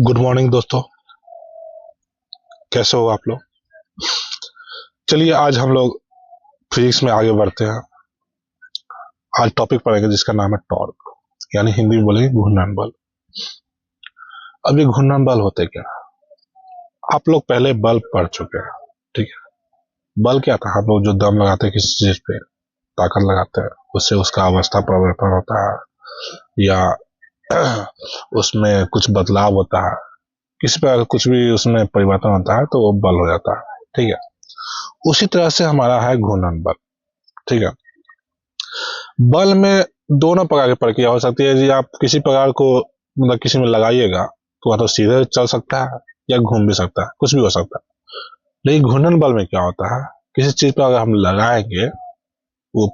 Good morning दोस्तों। कैसे हो आप लोग? चलिए आज हम लोग फिजिक्स में आगे बढ़ते हैं। आज टॉपिक पढ़ेंगे जिसका नाम है टॉर्क, यानी हिंदी में बोलेंगे घूर्णन बल। अब ये घूर्णन बल होते क्या? आप लोग पहले बल पढ़ चुके हैं, ठीक है। बल क्या था? हम लोग जो दम लगाते हैं किसी चीज पे, ताकत लगाते हैं, उससे उसका अवस्था परिवर्तन होता है या उसमें कुछ बदलाव होता है, किसी प्रकार कुछ भी उसमें परिवर्तन होता है तो वो बल हो जाता है, ठीक है। उसी तरह से हमारा है घूर्णन बल, ठीक है। बल में दोनों प्रकार की प्रक्रिया हो सकती है जी। आप किसी प्रकार को मतलब किसी में लगाइएगा तो वह तो सीधे चल सकता है या घूम भी सकता है, कुछ भी हो सकता है। लेकिन घूर्णन बल में क्या होता है, किसी चीज पर अगर हम लगाएंगे, वो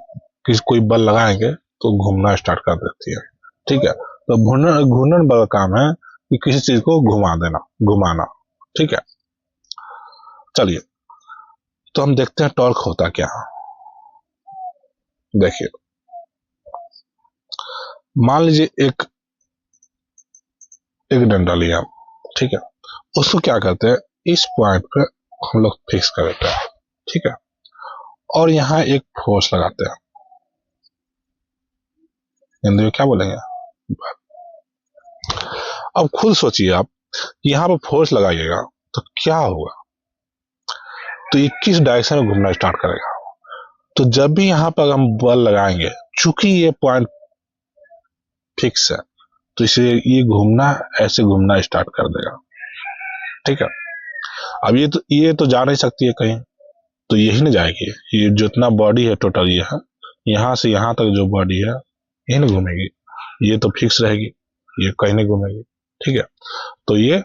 किसी कोई बल लगाएंगे तो घूमना स्टार्ट कर देती है, ठीक है। तो घूर्णन घूर्णन बल का काम है कि किसी चीज को घुमा देना, घुमाना, ठीक है। चलिए तो हम देखते हैं टॉर्क होता क्या है। देखिए, मान लीजिए एक एक डंडा लिया, ठीक है। उसको क्या करते हैं, इस पॉइंट पे हम लोग फिक्स कर देते हैं, ठीक है। और यहाँ एक फोर्स लगाते हैं, हिंदी में क्या बोलेंगे? अब खुद सोचिए, आप यहाँ पे फोर्स लगाइएगा तो क्या होगा? तो 21 डायरेक्शन में घूमना स्टार्ट करेगा। तो जब भी यहाँ पर हम बल लगाएंगे, चूंकि ये पॉइंट फिक्स है, तो इसे ये घूमना, ऐसे घूमना स्टार्ट कर देगा, ठीक है। अब ये तो जा नहीं सकती है कहीं, तो यही ना जाएगी। ये जितना बॉडी है टोटल, ये है यहाँ से यहाँ तक जो बॉडी है यही ना घूमेगी, ये तो फिक्स रहेगी, ये कहीं नहीं घूमेगी, ठीक है। तो ये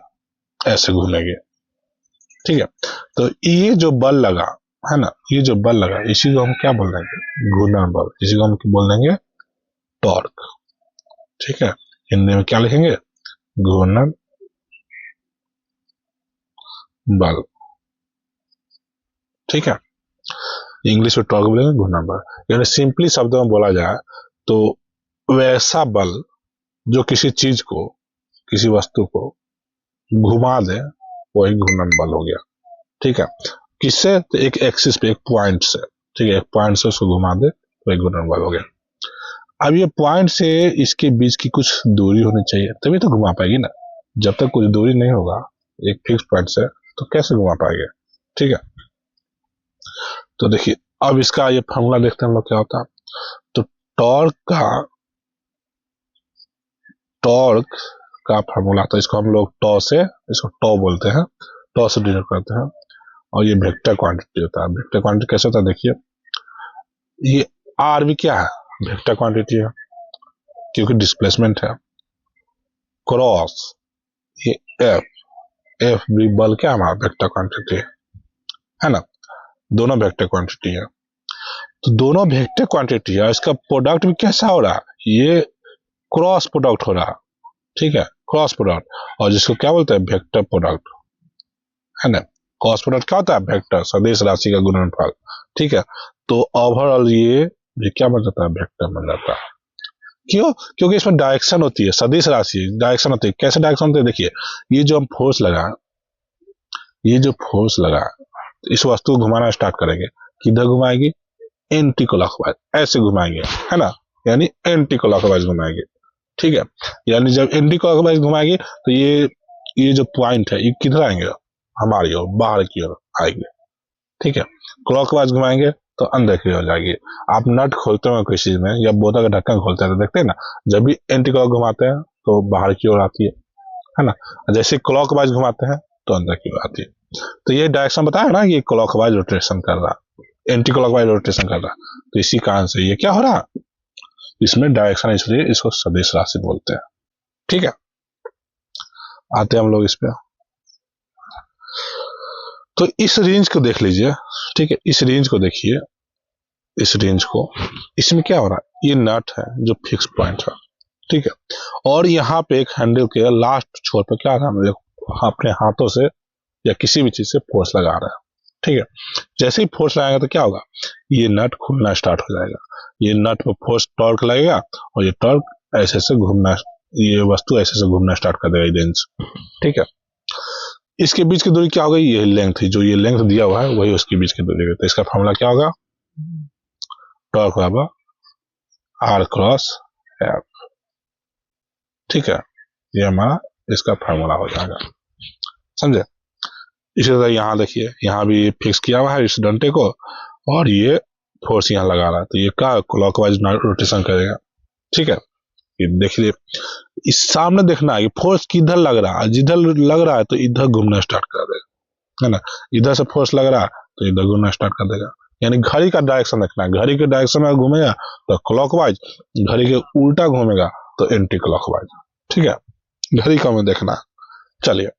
ऐसे घूमेगी, ठीक है। तो ये जो बल लगा है ना, ये जो बल लगा, इसी को हम क्या बोल देंगे? घूर्णन बल। इसी को हम बोल देंगे टॉर्क, ठीक है। हिंदी में क्या लिखेंगे? घूर्णन बल, ठीक है। इंग्लिश में टॉर्क बोलेंगे, घूर्णन बल। यानी सिंपली शब्दों में बोला जाए तो वैसा बल जो किसी चीज को, किसी वस्तु को घुमा दे, वही घूर्णन बल हो गया, ठीक है। किससे? तो एक एक्सिस पे, एक पॉइंट से, ठीक है। एक पॉइंट से उसको घुमा दे तो एक घूर्णन बल हो गया। अब ये पॉइंट से इसके बीच की कुछ दूरी होनी चाहिए, तभी तो घुमा पाएगी ना। जब तक कुछ दूरी नहीं होगा एक फिक्स पॉइंट से, तो कैसे घुमा पाएंगे, ठीक है। तो देखिए, अब इसका ये फॉर्मूला देखते हैं हम लोग क्या होता है। तो टॉर्क का फॉर्मूला, तो इसको हम लोग टॉ से, इसको टॉ बोलते हैं, टॉ से डिनोट करते हैं। और ये वेक्टर क्वांटिटी होता है। वेक्टर क्वांटिटी कैसे होता है? देखिए, ये आर भी क्या है? वेक्टर क्वांटिटी है, क्योंकि डिस्प्लेसमेंट है। क्रॉस ये एफ, एफ भी बल क्या हमारा वेक्टर क्वांटिटी है ना। दोनों वेक्टर क्वांटिटी है, तो दोनों वेक्टर क्वांटिटी है। इसका प्रोडक्ट भी कैसा हो रहा है? ये क्रॉस प्रोडक्ट हो रहा है, ठीक है, क्रॉस प्रोडक्ट। और जिसको क्या बोलते हैं? वेक्टर प्रोडक्ट, है ना। क्रॉस प्रोडक्ट क्या होता है? वेक्टर, सदिश राशि का गुणनफल, ठीक है। तो ओवरऑल ये क्या बन जाता है? वेक्टर बन जाता है। क्यों? क्योंकि इसमें डायरेक्शन होती है, सदिश राशि डायरेक्शन होती है। कैसे डायरेक्शन होती है? देखिए, ये जो हम फोर्स लगा, ये जो फोर्स लगा, इस वस्तु को घुमाना स्टार्ट करेंगे, किधर घुमाएगी? एंटी क्लॉकवाइज, ऐसे घुमाएंगे, है ना। यानी एंटी क्लॉकवाइज घुमाएंगे, ठीक है। यानी जब एंटी क्लॉकवाइज घुमाएंगे तो ये जो पॉइंट है ये किधर आएंगे? हमारी ओर, बाहर की ओर आएंगे, ठीक है। क्लॉकवाइज घुमाएंगे तो अंदर की ओर जाएगी। आप नट खोलते हो किसी चीज में, या बोतल का ढक्कन खोलते हैं तो देखते हैं ना, जब भी एंटी क्लॉक घुमाते हैं तो बाहर की ओर आती है ना। जैसे क्लॉकवाइज घुमाते हैं तो अंदर की ओर आती है। तो ये डायरेक्शन बताया ना, ये क्लॉकवाइज रोटेशन कर रहा, एंटी क्लॉकवाइज रोटेशन कर रहा। तो इसी कारण से ये क्या हो रहा, इसमें डायरेक्शन, इसलिए इसको सदिश राशि बोलते हैं, ठीक है। आते हैं हम लोग इस पे। तो इस रेंज को देख लीजिए, ठीक है। इस रेंज को देखिए, इस रेंज को, इसमें क्या हो रहा है? ये नट है जो फिक्स पॉइंट है, ठीक है। और यहाँ पे एक हैंडल के लास्ट छोर पर क्या है, हम अपने हाथों से या किसी भी चीज से फोर्स लगा रहे हैं, ठीक है। जैसे ही फोर्स लगाएगा तो क्या होगा? ये नट खुलना स्टार्ट हो जाएगा। ये नट पर फोर्स टॉर्क लगेगा और ये टॉर्क ऐसे ऐसे घूमना ये वस्तु ऐसे से घूमना स्टार्ट कर देगा रेंज। ठीक है, इसके बीच की दूरी क्या हो गई, ये लेंथ थी, जो ये लेंथ दिया हुआ है वही उसके बीच की दूरी है। तो इसका फॉर्मूला क्या होगा, टॉर्क बराबर आर क्रॉस एफ। ठीक है, ये हमारा इसका फार्मूला हो जाएगा, समझे। इसी तरह यहाँ देखिए, यहाँ भी फिक्स किया हुआ है इस डंटे को, और ये फोर्स यहाँ लगा रहा है, तो ये क्या क्लॉकवाइज रोटेशन करेगा। ठीक है, ये देखिए, इस सामने देखना है कि फोर्स किधर लग रहा है, जिधर लग रहा है तो इधर घूमना स्टार्ट कर देगा, है ना। इधर से फोर्स लग रहा है तो इधर घूमना स्टार्ट कर देगा। यानी घड़ी का डायरेक्शन देखना है, घड़ी के डायरेक्शन में घूमेगा तो क्लॉकवाइज, घड़ी के उल्टा घूमेगा तो एंटी क्लॉकवाइज। ठीक है, घड़ी का में देखना है। चलिए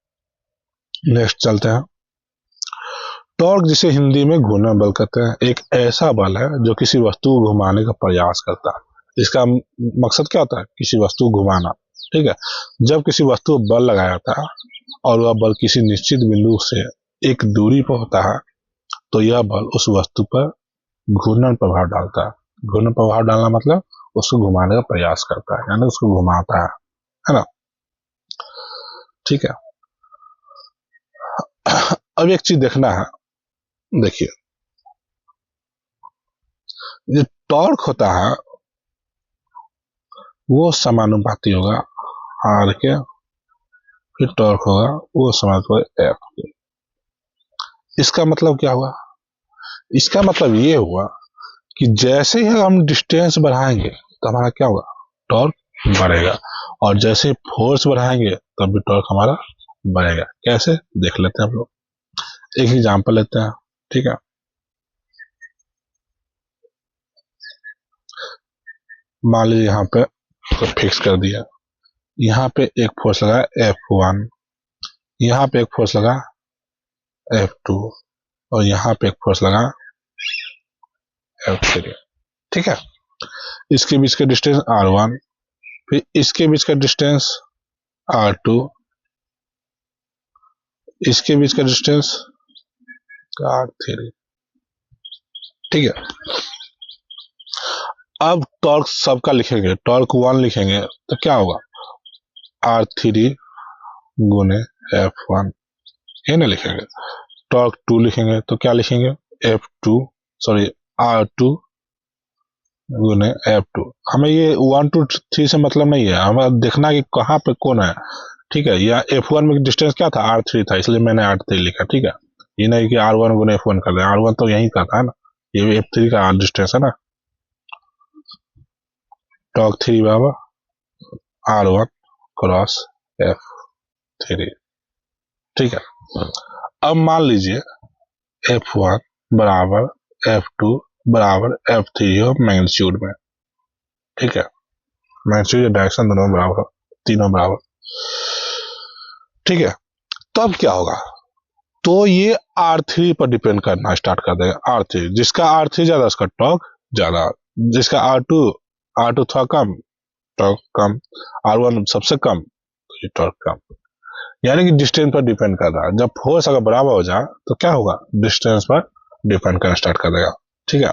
नेक्स्ट चलते हैं। टॉर्क, जिसे हिंदी में घूर्णन बल कहते हैं, एक ऐसा बल है जो किसी वस्तु को घुमाने का प्रयास करता है। इसका मकसद क्या होता है, किसी वस्तु को घुमाना। ठीक है, जब किसी वस्तु को बल लगाया जाता है और वह बल किसी निश्चित बिंदु से एक दूरी पर होता है, तो यह बल उस वस्तु पर घूर्णन प्रभाव डालता है। घूर्णन प्रभाव डालना मतलब उसको घुमाने का प्रयास करता है, यानी उसको घुमाता है ना। ठीक है, अब एक चीज देखना है, देखिए जो टॉर्क होता है वो समानुपाती होगा आर के, फिर टॉर्क होगा वो समानुपाती एफ के। इसका मतलब क्या हुआ, इसका मतलब ये हुआ कि जैसे ही हम डिस्टेंस बढ़ाएंगे तो हमारा क्या होगा, टॉर्क बढ़ेगा, और जैसे ही फोर्स बढ़ाएंगे तब भी टॉर्क हमारा बढ़ेगा। कैसे, देख लेते हैं हम लोग, एक एग्जांपल लेते हैं। ठीक है, मान लीजिए यहाँ पे तो फिक्स कर दिया, यहाँ पे एक फोर्स लगा F1, यहाँ पे एक फोर्स लगा F2, और यहाँ पे एक फोर्स लगा F3। ठीक है, इसके बीच का डिस्टेंस R1, फिर इसके बीच का डिस्टेंस R2, इसके बीच का डिस्टेंस R3। ठीक है, अब टॉर्क सबका लिखेंगे, टॉर्क 1 लिखेंगे तो क्या होगा, R3 गुने F1, ये ना लिखेंगे। टॉर्क 2 लिखेंगे तो क्या लिखेंगे, R2 गुने F2। हमें ये 1 2 3 से मतलब नहीं है, हमें देखना कि कहाँ पे कौन है। ठीक है, या F1 में डिस्टेंस क्या था, R3 था, इसलिए मैंने R3 लिखा। ठीक है, ये नहीं कि R1 गुने F1 कर दे, R1 तो यही का था ना, ये F3 का डिस्टेंस है ना। टॉर्क 3 बराबर R1 क्रॉस F3। ठीक है, अब मान लीजिए F1 बराबर F2 बराबर F3 हो मैग्नीट्यूड में। ठीक है, मैग्नीट्यूड डायरेक्शन दोनों बराबर, तीनों बराबर। ठीक है, तब क्या होगा, तो ये R3 पर डिपेंड करना स्टार्ट कर देगा। R3, जिसका R3 ज्यादा उसका टॉर्क ज्यादा, जिसका R2 थोड़ा कम, टॉर्क कम, R1 सबसे कम तो ये टॉर्क कम। यानी कि डिस्टेंस पर डिपेंड कर रहा है। जब फोर्स अगर बराबर हो जाए तो क्या होगा, डिस्टेंस पर डिपेंड करना स्टार्ट कर देगा। ठीक है,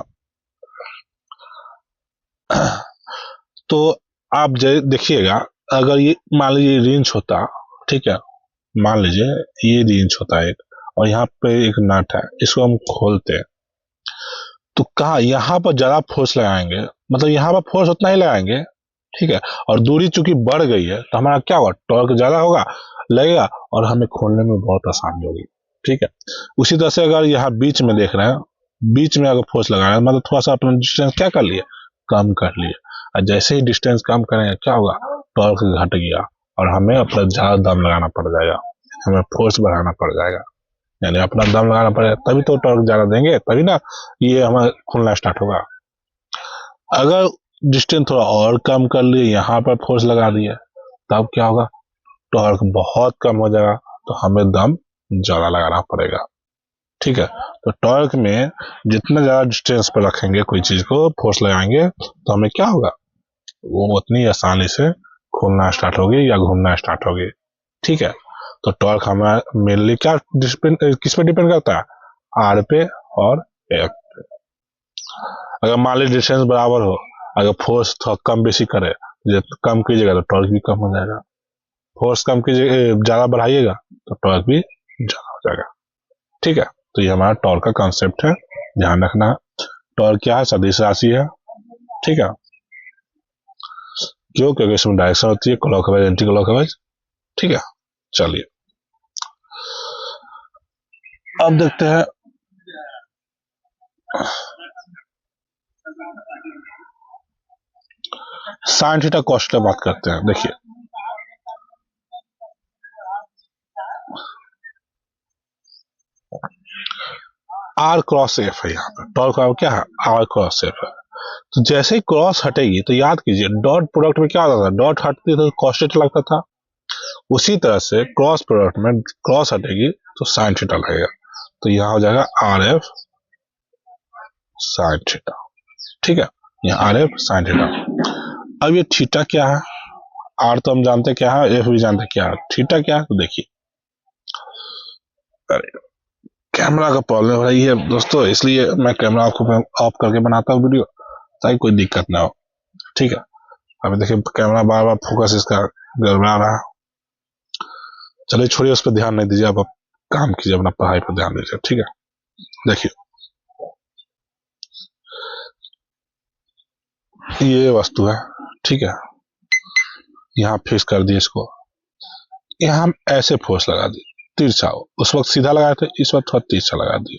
तो आप देखिएगा, अगर ये मान लीजिए रेंज होता, ठीक है, मान लीजिए ये रेंज होता है एक, और यहाँ पे एक नट है, इसको हम खोलते हैं, तो कहा यहाँ पर ज्यादा फोर्स लगाएंगे, मतलब यहाँ पर फोर्स उतना ही लगाएंगे। ठीक है, और दूरी चूंकि बढ़ गई है तो हमारा क्या होगा, टॉर्क ज्यादा होगा लगेगा, और हमें खोलने में बहुत आसानी होगी। ठीक है, उसी तरह से अगर यहाँ बीच में देख रहे हैं, बीच में अगर फोर्स लगा रहे हैं, मतलब थोड़ा सा अपना डिस्टेंस क्या कर लिए, कम कर लिए, और जैसे ही डिस्टेंस कम करेंगे क्या होगा, टॉर्क घट गया, और हमें अपना ज्यादा दम लगाना पड़ जाएगा, हमें फोर्स बढ़ाना पड़ जाएगा, यानी अपना दम लगाना पड़ेगा, तभी तो टॉर्क ज्यादा देंगे, तभी ना ये हमें खुलना स्टार्ट होगा। अगर डिस्टेंस थोड़ा और कम कर लिए, यहाँ पर फोर्स लगा दिए, तब क्या होगा, टॉर्क बहुत कम हो जाएगा, तो हमें दम ज्यादा लगाना पड़ेगा। ठीक है, तो टॉर्क में जितना ज्यादा डिस्टेंस पर रखेंगे कोई चीज को, फोर्स लगाएंगे, तो हमें क्या होगा, वो उतनी आसानी से खोलना स्टार्ट होगी या घूमना स्टार्ट होगी। ठीक है, तो टॉर्क हमारा मेनली क्या किस पे डिपेंड करता है, आर पे और एफ पे। अगर मान लीजिए डिस्टेंस बराबर हो, अगर फोर्स थोड़ा कम बेसी करे जब कम कीजिएगा तो टॉर्क भी कम हो जाएगा, फोर्स कम कीजिएगा, ज्यादा बढ़ाइएगा तो टॉर्क भी ज्यादा हो जाएगा। ठीक है, तो ये हमारा टॉर्क का कॉन्सेप्ट है, ध्यान रखना है। टॉर्क क्या है? सदिश राशि है। ठीक है, क्यों? क्योंकि इसमें डायरेक्शन होती है क्लॉकवाइज एंटी क्लॉकवाइज। ठीक है, चलिए अब देखते हैं साइन थीटा कॉस थीटा बात करते हैं। देखिए आर क्रॉस एफ है, यहाँ पे टॉर्क का क्या है? आर क्रॉस एफ है। तो जैसे ही क्रॉस हटेगी तो याद कीजिए डॉट प्रोडक्ट में क्या होता था? डॉट हटती तो कॉस थीटा लगता था। उसी तरह से क्रॉस प्रोडक्ट में क्रॉस हटेगी तो साइन थीटा लगेगा। तो यहाँ हो जाएगा आर एफ साइन थीटा। ठीक है, यहाँ आर एफ साइन थीटा। अब ये थीटा क्या है? आर तो हम जानते क्या है, एफ भी जानते क्या है, थीटा क्या है? तो देखिए, अरे कैमरा का प्रॉब्लम हो रही है दोस्तों, इसलिए मैं कैमरा आपको ऑफ करके बनाता हूँ वीडियो, ताकि कोई दिक्कत ना हो। ठीक है, अभी देखिए कैमरा बार बार फोकस इसका गड़बड़ा रहा है। चलिए छोड़िए, उस पर ध्यान नहीं दीजिए, आप काम कीजिए, अपना पढ़ाई पर ध्यान दीजिए। ठीक है, देखिए ये वस्तु है। ठीक है, यहाँ फिक्स कर दिए इसको, यहाँ हम ऐसे फोर्स लगा दिए तिरछा, उस वक्त सीधा लगाए थे, इस वक्त थोड़ा तिरछा लगा दिए,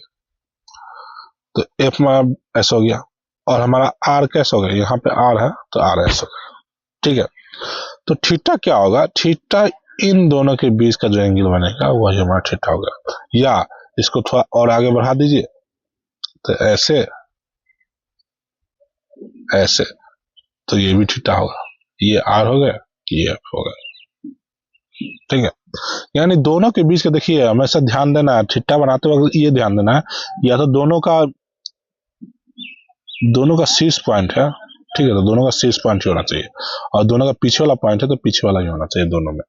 तो एफ में ऐसा हो गया। और हमारा आर कैसा हो गया? यहाँ पे आर है तो आर ऐसा हो गया। ठीक है, तो थीटा क्या होगा? थीटा इन दोनों के बीच का जो एंगल बनेगा वही हमारा थीटा होगा। या इसको थोड़ा और आगे बढ़ा दीजिए, तो ऐसे ऐसे, तो ये भी थीटा होगा, ये आर हो गया, ये एफ हो गया। ठीक है, यानी दोनों के बीच का देखिए हमेशा ध्यान देना है, थीटा बनाते वक्त ये ध्यान देना है, या तो दोनों का शीर्ष पॉइंट है। ठीक है, तो दोनों का शीर्ष पॉइंट ही होना चाहिए, और दोनों का पीछे वाला पॉइंट है तो पीछे वाला ही होना चाहिए दोनों में।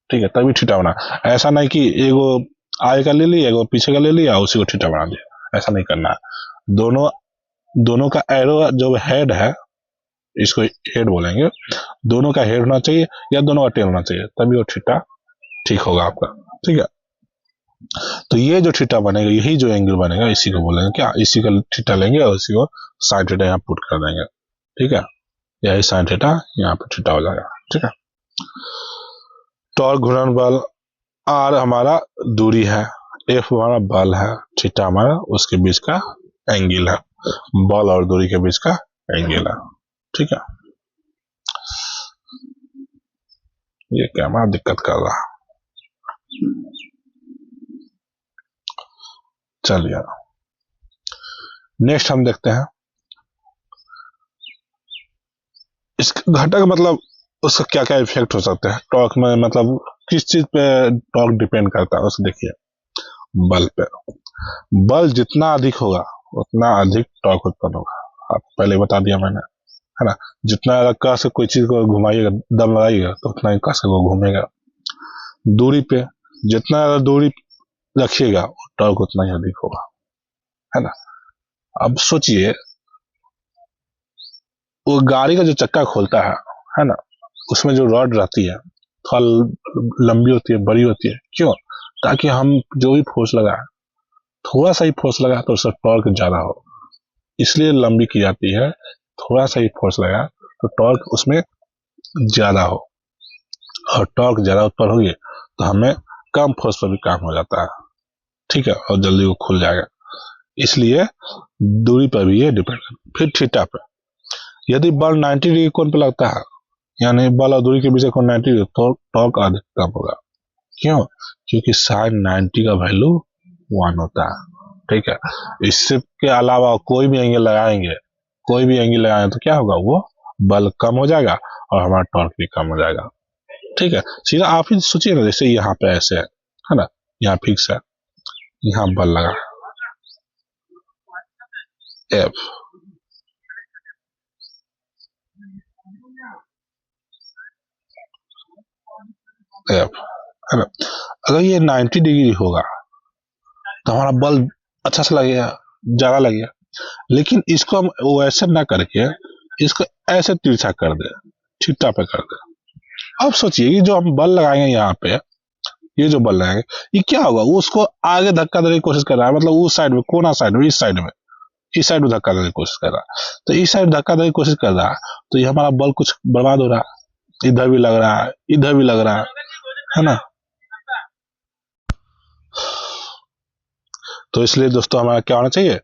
ठीक है, तभी थीटा बना। ऐसा नहीं कि एगो आगे का ले लिया, एगो पीछे का ले लिया, उसी को थीटा बना दिया, ऐसा नहीं करना है। दोनों का एरो जो हेड है, इसको हेड बोलेंगे, दोनों का हेड होना चाहिए या दोनों का टेल होना चाहिए, तभी वो थीटा ठीक होगा आपका। ठीक है, तो ये जो थीटा बनेगा, यही जो एंगल बनेगा, इसी को बोलेंगे क्या? इसी का थीटा लेंगे और इसी को साइन थीटा यहाँ पुट कर देंगे। ठीक है, यही साइन थीटा यहाँ पे थीटा हो जाएगा। ठीक है, टॉर्क घूर्णन बल, आर हमारा दूरी है, एफ हमारा बल है, थीटा हमारा उसके बीच का एंगल है, बल और दूरी के बीच का एंगल है। ठीक है, ये कैमरा दिक्कत कर रहा है। चलिए नेक्स्ट हम देखते हैं इस घटक, मतलब उसका क्या क्या इफेक्ट हो सकते हैं टॉर्क में, मतलब किस चीज पे टॉर्क डिपेंड करता है उसको देखिए। बल पे, बल जितना अधिक होगा उतना अधिक टॉर्क उत्पन्न होगा, आपको पहले बता दिया मैंने, है ना। जितना ज्यादा कस से कोई चीज को घुमाइएगा, दम लगाइएगा, तो उतना ही कस से वो घूमेगा। दूरी पे, जितना ज्यादा दूरी रखिएगा टॉर्क उतना ही अधिक होगा, है ना। अब सोचिए वो गाड़ी का जो चक्का खोलता है ना, उसमें जो रॉड रहती है थोड़ा लंबी होती है, बड़ी होती है, क्यों? ताकि हम जो भी फोर्स लगाए, थोड़ा सा ही फोर्स लगा तो उसका टॉर्क ज्यादा हो, इसलिए लंबी की जाती है। थोड़ा सा ही फोर्स लगा तो टॉर्क उसमें ज्यादा हो, और टॉर्क ज्यादा उत्पन्न होगी तो हमें कम फोर्स पर भी काम हो जाता है। ठीक है, और जल्दी वो खुल जाएगा, इसलिए दूरी पर भी ये डिपेंड करता है। फिर थीटा पे, यदि बल 90 डिग्री कोण पे लगता है, यानी बल और दूरी के बीच कोण 90 डिग्री, तो टॉर्क अधिकतम होगा। क्यों? क्योंकि साइन 90 का वैल्यू 1 होता है। ठीक है, इसके अलावा कोई भी एंगल लगाएंगे, तो क्या होगा? वो बल कम हो जाएगा और हमारा टॉर्क भी कम हो जाएगा। ठीक है, सीधा आप ही सोचिए ना, जैसे यहाँ पे ऐसे है ना, यहाँ फिक्स है, यहाँ बल लगा एफ, है ना। अगर ये 90 डिग्री होगा तो हमारा बल अच्छा से लगेगा, ज्यादा लगेगा, लेकिन इसको हम वैसे ना करके इसको ऐसे तिरछा कर दे, थीटा पे कर दे। अब सोचिए ये जो हम बल लगाएंगे यहाँ पे, ये जो बल लगाएंगे ये क्या होगा, वो उसको आगे धक्का देने की कोशिश कर रहा है, मतलब उस साइड में, कोना साइड में, इस साइड में धक्का देने की कोशिश कर रहा है। तो इस साइड धक्का देने की कोशिश कर रहा है, तो ये हमारा बल कुछ बर्बाद हो रहा है, इधर भी लग रहा है, इधर भी लग रहा है ना। तो इसलिए दोस्तों हमारा क्या होना चाहिए,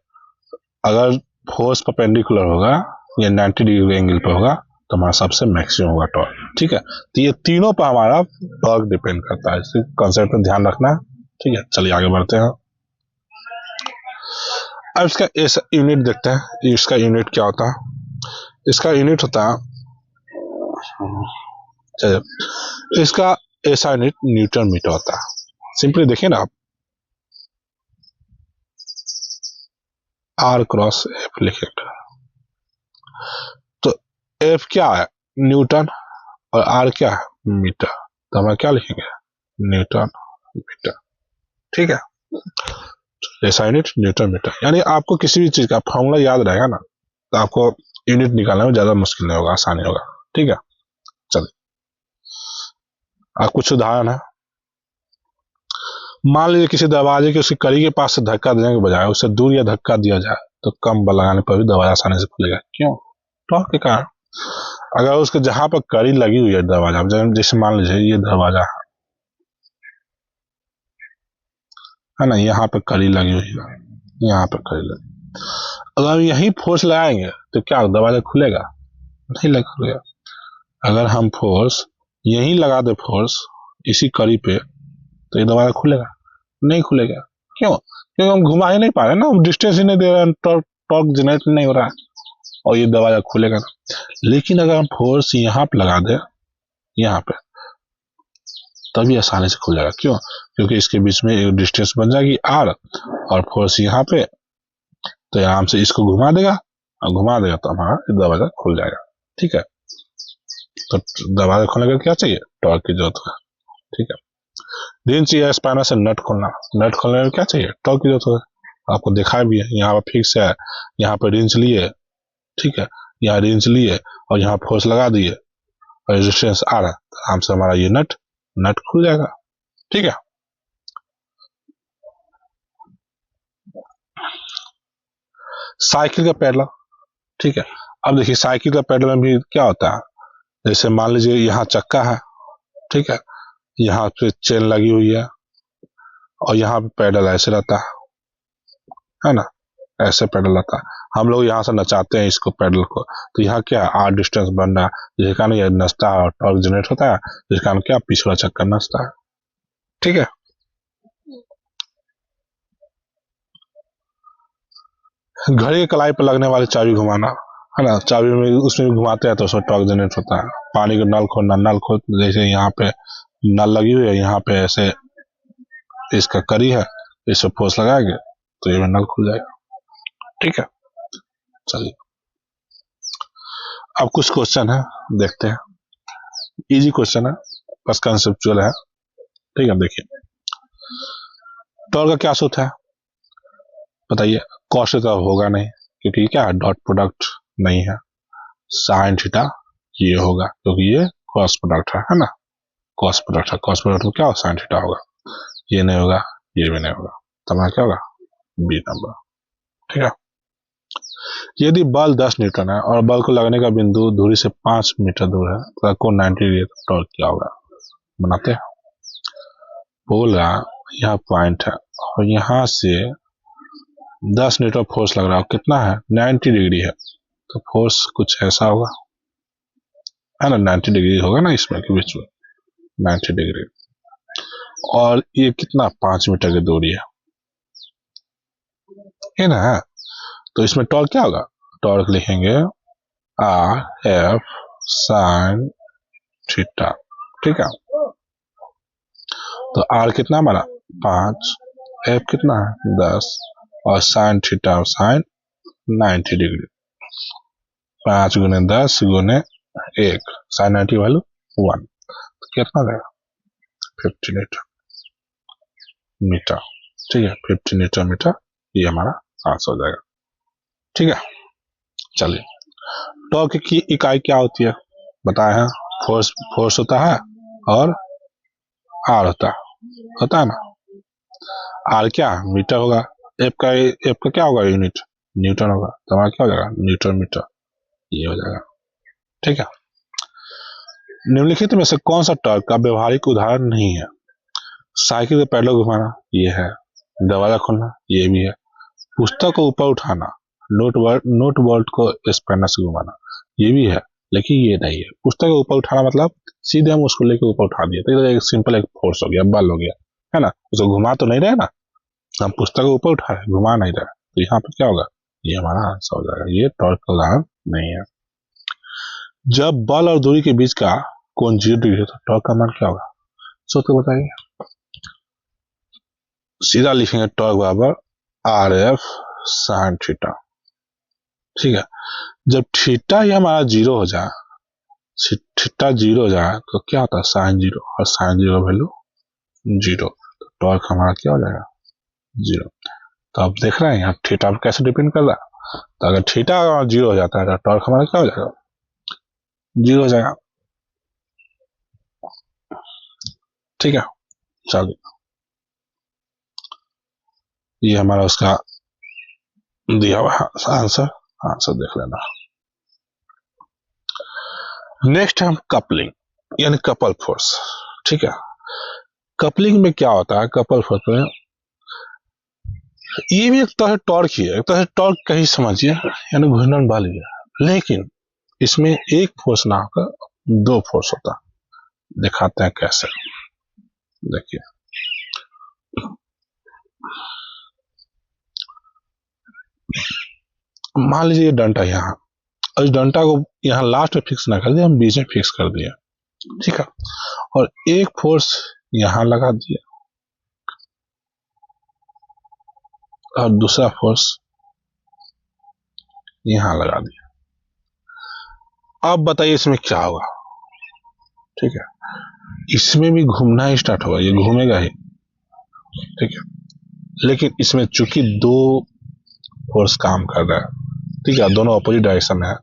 अगर फोर्स परपेंडिकुलर होगा या 90 डिग्री एंगल पे होगा तो हमारा सबसे मैक्सिमम होगा टॉर्क। ठीक है, तो ये तीनों पर हमारा टॉर्क डिपेंड करता है, इस कॉन्सेप्ट पर ध्यान रखना है। ठीक है, चलिए आगे बढ़ते हैं। अब इसका ऐसा यूनिट देखते हैं, इसका यूनिट क्या होता है। इसका यूनिट होता है, इसका ऐसा यूनिट न्यूटन मीटर होता है। सिंपली देखिए ना आप, आर क्रॉस एफ लिखेंगे तो एफ क्या है, न्यूटन, और आर क्या है, मीटर, तो हम क्या लिखेंगे, न्यूटन मीटर। ठीक है, ऐसा यूनिट न्यूटन मीटर। यानी आपको किसी भी चीज का फॉर्मूला याद रहेगा ना, तो आपको यूनिट निकालने में ज्यादा मुश्किल नहीं होगा, आसानी होगा। ठीक है, चलिए अब कुछ उदाहरण है। मान लीजिए किसी दरवाजे के उसकी कड़ी के पास से धक्का देने के बजाय उससे दूर या धक्का दिया जाए तो कम बल लगाने पर भी दरवाजा आसानी से खुलेगा। क्यों, टॉर्क के कारण। अगर उसके जहां पर कड़ी लगी हुई है दरवाजा, जैसे मान लीजिए ये दरवाजा है ना, यहाँ पे कड़ी लगी हुई है, यहाँ पे कड़ी लगी, अगर हम यही फोर्स लगाएंगे तो क्या दरवाजा खुलेगा, नहीं खुलेगा। अगर हम फोर्स यही लगा दे, फोर्स इसी कड़ी पे, तो ये दरवाजा खुलेगा, नहीं खुलेगा। क्यों, क्योंकि हम घुमा ही नहीं पा रहे ना, हम डिस्टेंस ही नहीं दे रहे हैं, टॉर्क जनरेट नहीं हो रहा है, और ये दरवाजा खुलेगा ना। लेकिन अगर हम फोर्स यहाँ पे लगा दे, यहाँ पे, तभी आसानी से खुल जाएगा। क्यों, क्योंकि इसके बीच में एक डिस्टेंस बन जाएगी आर, और फोर्स यहाँ पे, तो आराम से इसको घुमा देगा, और घुमा देगा तो हमारा दरवाजा खुल जाएगा। ठीक है, तो दरवाजा खोलने के लिए क्या चाहिए, टॉर्क की जरूरत है। ठीक है, रिंच या स्पैनर से नट खोलना, नट खोलने में क्या चाहिए, टॉर्क की जरूरत है। आपको दिखाया भी है, यहाँ पर फिक्स है, यहाँ पर रिंच लिए, ठीक है, यहाँ रिंच लिए और यहाँ फोर्स लगा दिए और रेजिस्टेंस आ रहा है, तो आराम से हमारा ये नट खुल जाएगा। ठीक है, साइकिल का पैडल। ठीक है, अब देखिए साइकिल का पैडल में भी क्या होता है, जैसे मान लीजिए यहाँ चक्का है, ठीक है, यहाँ पे चेन लगी हुई है और यहाँ पे पैडल ऐसे रहता है ना, ऐसे पैडल रहता है। हम लोग यहाँ से नचाते हैं इसको पैडल को, तो यहाँ क्या आर डिस्टेंस बन रहा है, जिसके कारण ये नचता है और टॉर्क जनरेट होता है, जिसके कारण क्या पिछला चक्कर नचता है। ठीक है, घड़ी की कलाई पर लगने वाली चाबी घुमाना, है ना, चाबी में उसमें भी घुमाते हैं तो उसमें टॉर्क जनरेट होता है। पानी का नल खोलना, नल खोल, जैसे यहाँ पे नल लगी हुई है, यहाँ पे ऐसे इसका कड़ी है, इस पे फोर्स लगाएंगे तो ये नल खुल जाएगा। ठीक है, चलिए अब कुछ क्वेश्चन है, देखते हैं। इजी क्वेश्चन है, बस कंसेप्चुअल है। ठीक है, देखिए टॉर्क का क्या सूत्र है बताइए, कॉस तो होगा नहीं क्योंकि क्या है, डॉट प्रोडक्ट नहीं है, साइन थीटा ये होगा क्योंकि ये क्रॉस प्रोडक्ट है ना, कॉस प्रोडक्ट है, कॉस प्रोडक्ट में क्या होगा, साइन थीटा होगा, ये नहीं होगा, ये भी नहीं होगा, तो हमारा क्या होगा, बी नंबर। ठीक है, यदि बल 10 न्यूटन है और बल को लगने का बिंदु दूरी से 5 मीटर दूर है तो को 90 डिग्री टॉर्क क्या होगा, बनाते हैं। बोल रहा यहाँ पॉइंट है और यहाँ से 10 न्यूटन फोर्स लग रहा है, कितना है, 90 डिग्री है, तो फोर्स कुछ ऐसा होगा, है ना, 90 डिग्री होगा ना इसमें के बीच में, 90 डिग्री, और ये कितना 5 मीटर की दूरी है ना, तो इसमें टॉर्क क्या होगा, टॉर्क लिखेंगे आर एफ साइन थीटा। ठीक है, तो आर कितना हमारा 5, एफ कितना है 10, और साइन थीटा और साइन 90 डिग्री, 5 गुने 10 गुने 1, साइन 90 वैल्यू 1, तो कितना देगा 50 मीटर। ठीक है, 50 मीटर ये हमारा आंसर हो जाएगा। ठीक है, चलिए टॉर्क की इकाई क्या होती है, बताए हैं, फोर्स होता है और आर होता है ना। आर क्या मीटर होगा, एफ का क्या होगा यूनिट, न्यूटन होगा, तो हमारा क्या हो जाएगा न्यूटन मीटर, ये हो जाएगा। ठीक है, निम्नलिखित में से कौन सा टॉर्क का व्यवहारिक उदाहरण नहीं है। साइकिल के पैडल घुमाना ये है, दरवाजा खोलना ये भी है, पुस्तक को ऊपर उठाना, नोट बोल्ट को स्पैनर से घुमाना ये भी है, लेकिन ये नहीं है। पुस्तक को ऊपर उठाना मतलब सीधे हम उसको लेके ऊपर उठा दिए, तो एक सिंपल एक फोर्स हो गया, बल हो गया, है ना, उसको घुमा तो नहीं रहे ना, हम पुस्तक को ऊपर उठा रहे, घुमा नहीं रहे, तो यहाँ पर क्या होगा, ये हमारा आंसर हो जाएगा, ये टॉर्क का उदाहरण नहीं है। जब बल और दूरी के बीच का कोण 0 डिग्री है तो टॉर्क का मान क्या होगा, सोच के बताइए। सीधा लिखेंगे टॉर्क बराबर आर एफ साइन थीटा। ठीक है, जब थीटा ही हमारा 0 हो जाए, थीटा 0 हो जाए तो क्या होता है साइन 0, और साइन 0 वैल्यू 0, तो टॉर्क हमारा क्या हो जाएगा 0। तो आप देख रहे हैं यहाँ थीटा पर कैसे डिपेंड कर रहा है, तो अगर थीटा 0 हो जाता है तो टॉर्क हमारा क्या हो जाएगा 0 हो जाएगा। ठीक है, चलिए ये हमारा उसका दिया हुआ आंसर देख लेना। नेक्स्ट हम कपलिंग यानी कपल फोर्स। ठीक है, कपलिंग में क्या होता है, कपल फोर्स में ये भी एक तरह टॉर्क ही है, एक तरह टॉर्क का ही समझिए, यानी घूर्णन बल ही है, लेकिन इसमें एक फोर्स ना होकर 2 फोर्स होता है। दिखाते हैं कैसे, देखिए मान लीजिए ये डंटा यहाँ, और इस डंटा को यहाँ लास्ट में फिक्स ना कर दिया, हम बीच में फिक्स कर दिया। ठीक है, और एक फोर्स यहाँ लगा दिया और दूसरा फोर्स यहाँ लगा दिया। अब बताइए इसमें क्या होगा। ठीक है, इसमें भी घूमना ही स्टार्ट होगा, ये घूमेगा ही। ठीक है, लेकिन इसमें चूंकि 2 फोर्स काम कर रहा है, ठीक है, दोनों अपोजिट डायरेक्शन है,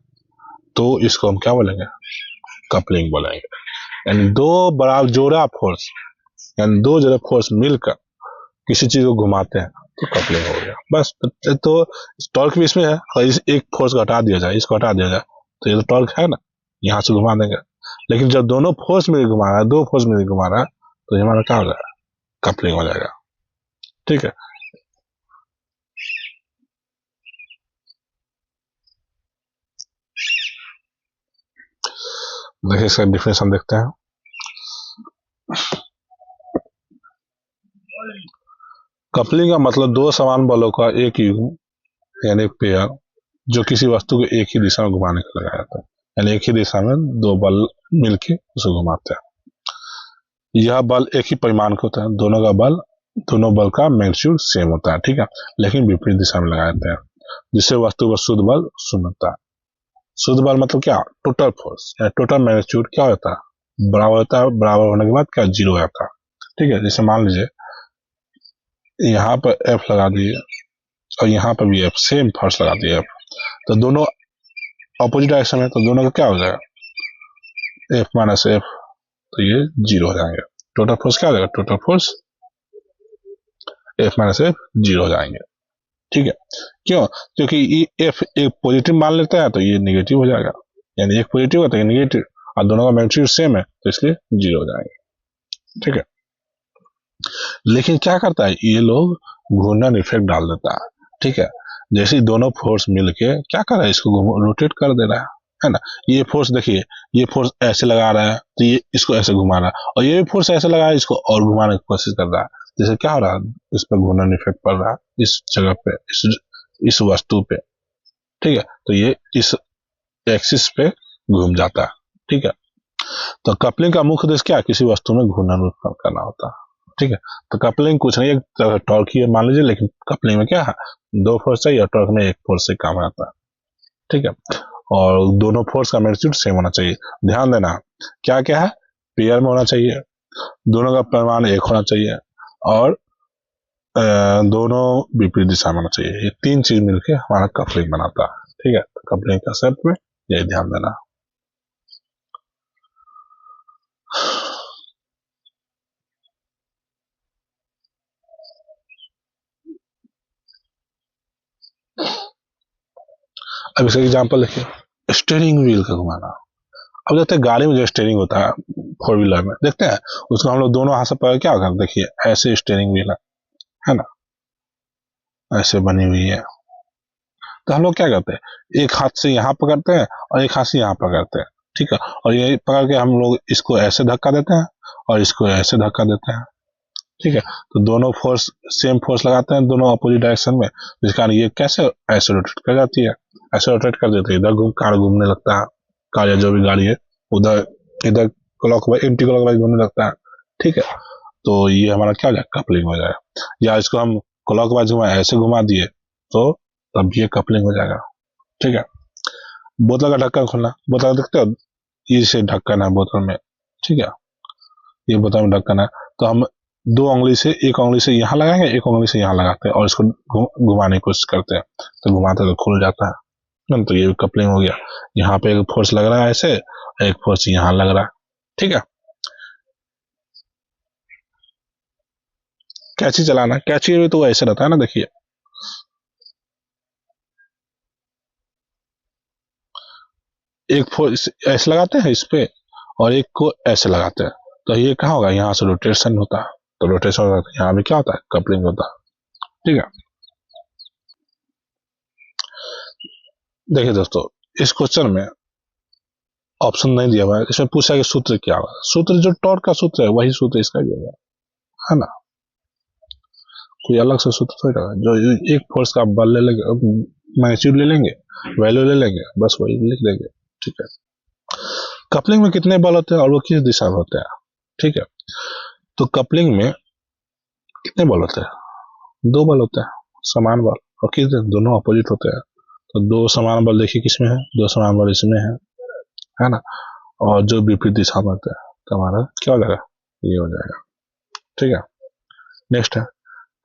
तो इसको हम क्या बोलेंगे कपलिंग बोलेंगे। यानी 2 बराबर जोड़ा फोर्स, यानी 2 जगह फोर्स मिलकर किसी चीज को घुमाते हैं तो कपलिंग हो गया बस। तो टॉर्क भी इसमें है, और इस एक फोर्स को हटा दिया जाए, इसको हटा दिया जाए, तो ये तो टॉर्क है ना, यहाँ से घुमा देंगे। लेकिन जब दोनों फोर्स में घुमा रहा है, 2 फोर्स में घुमा रहा है, तो ये हमारा क्या हो जाएगा कपलिंग हो जाएगा। ठीक है, देखिए इसका डिफिनेशन देखते हैं। कपलिंग का मतलब 2 समान बलों का एक युग्म यानी एक पेयर जो किसी वस्तु को एक ही दिशा में घुमाने का लगाया जाता है, यानी एक ही दिशा में 2 बल मिलके उसे घुमाते हैं। यह बल एक ही परिमाण का होता है, दोनों बल का मैग्नीट्यूड सेम होता है। ठीक है, लेकिन विपरीत दिशा में लगाए जाते हैं, जिससे वस्तु पर शुद्ध बल शून्य होता है। शुद्ध बल मतलब क्या, टोटल फोर्स, टोटल मैग्नीट्यूड क्या होता है बराबर होता है, बराबर होने के बाद क्या 0 आता है। ठीक है, जैसे मान लीजिए यहाँ पर एफ लगा दिए और यहाँ पर भी एफ, सेम फोर्स लगा दिए एफ, तो दोनों अपोजिट डायरेक्शन में, तो दोनों का क्या हो जाएगा एफ माइनस एफ, तो ये 0 हो जाएंगे। टोटल फोर्स क्या हो जाएगा, total force F minus F 0 हो जाएंगे। ठीक है, क्यों, क्योंकि एफ एक पॉजिटिव मान लेता है तो ये नेगेटिव हो जाएगा, यानी एक पॉजिटिव होता है नेगेटिव, और दोनों का मैग्नीट्यूड सेम है तो इसलिए 0 हो जाएंगे। ठीक है, लेकिन क्या करता है ये लोग घूर्णन इफेक्ट डाल देता है। ठीक है, जैसे दोनों फोर्स मिलके क्या कर रहा है, इसको रोटेट कर दे रहा है ना। ये फोर्स देखिए, ये फोर्स ऐसे लगा रहा है तो ये इसको ऐसे घुमा रहा है, और ये फोर्स ऐसे लगा रहा है इसको और घुमाने की कोशिश कर रहा है, जैसे क्या हो रहा है इस पर घूर्णन इफेक्ट पड़ रहा है इस जगह पे, इस वस्तु पे। ठीक है, तो ये इस एक्सिस पे घूम जाता है। ठीक है, तो कपलिंग का मुख्य उद्देश्य क्या है, किसी वस्तु में घूर्णन उत्पन्न करना होता है। ठीक है, तो कपलिंग कुछ नहीं, एक टॉर्क ही मान लीजिए, लेकिन कपलिंग में क्या है 2 फोर्स चाहिए और टॉर्क में 1 फोर्स से काम आता है। ठीक है, और दोनों फोर्स का मैग्नीट्यूड सेम होना चाहिए। ध्यान देना क्या क्या है, पेयर में होना चाहिए, दोनों का परिमाण 1 होना चाहिए, और दोनों विपरीत दिशा में होना चाहिए। ये 3 चीज मिलकर हमारा कपलिंग बनाता है। ठीक है, तो कपलिंग का कंसेप्ट में ये ध्यान देना। अब इसका एग्जाम्पल देखिए, स्टेयरिंग व्हील का घुमाना। अब देखते हैं गाड़ी में जो स्टेयरिंग होता है फोर व्हीलर में, देखते हैं उसको हम लोग दोनों हाथ से पकड़ क्या होगा, देखिए ऐसे स्टेयरिंग व्हील है ना, ऐसे बनी हुई है। तो हम लोग क्या करते हैं, एक हाथ से यहाँ पकड़ते हैं और एक हाथ से यहाँ पकड़ते हैं, ठीक है, और ये पकड़ के हम लोग इसको ऐसे धक्का देते हैं और इसको ऐसे धक्का देते हैं, ठीक है। तो दोनों फोर्स सेम फोर्स लगाते हैं दोनों अपोजिट डायरेक्शन में, जिस कारण ये कैसे ऐसे रोटेट कर जाती है, ऐसे रोटेट कर देती है, इधर कार घूमने लगता है, कार या जो भी गाड़ी है उधर इधर क्लॉकवाइज एंटी क्लॉकवाइज घूमने लगता है, ठीक है। तो ये हमारा क्या हो जाएगा, कपलिंग हो जाएगा। या इसको हम क्लॉकवाइज घुमा ऐसे घुमा दिए तो तब ये कपलिंग हो जाएगा, ठीक है। बोतल का ढक्कन खोलना, बोतल देखते हो ये से ढक्कन है बोतल में, ठीक है, ये बोतल में ढक्कन है, तो हम दो उंगली से, एक उंगली से यहाँ लगाएंगे, एक उंगली से यहाँ लगाते हैं और इसको घुमाने की कोशिश करते हैं, तो घुमाते तो खुल जाता है, तो ये भी कपलिंग हो गया। यहाँ पे एक फोर्स लग रहा है ऐसे, एक फोर्स यहाँ लग रहा है, ठीक है। कैची चलाना, कैची में तो ऐसे रहता है ना, देखिए एक फोर्स ऐसे लगाते हैं इस पे और एक को ऐसे लगाते हैं, तो ये कहाँ होगा, यहाँ से रोटेशन होता है, तो रोटेशन होता है, यहाँ भी क्या होता है, कपलिंग होता है, ठीक है। देखिए दोस्तों, इस क्वेश्चन में ऑप्शन नहीं दिया हुआ है, इसमें पूछा कि सूत्र क्या होगा, सूत्र जो टॉर्क का सूत्र है वही सूत्र इसका भी होगा, है ना, कोई अलग से सूत्र थोड़ी होगा। जो एक फोर्स का बल ले लेंगे, मैग्नीट्यूड ले लेंगे, वैल्यू ले लेंगे, बस वही लिख देंगे, ठीक है। कपलिंग में कितने बल होते हैं और वो किस दिशा में होते हैं, ठीक है। तो कपलिंग में कितने बल होते हैं, दो बल होते हैं, समान बल, और किस दोनों अपोजिट होते हैं, तो दो समान बल देखिए किसमें है, दो समान बल इसमें है ना, और जो विपरीत दिशा में होता है तो हमारा क्या हो जाएगा, ये हो जाएगा, ठीक है। नेक्स्ट है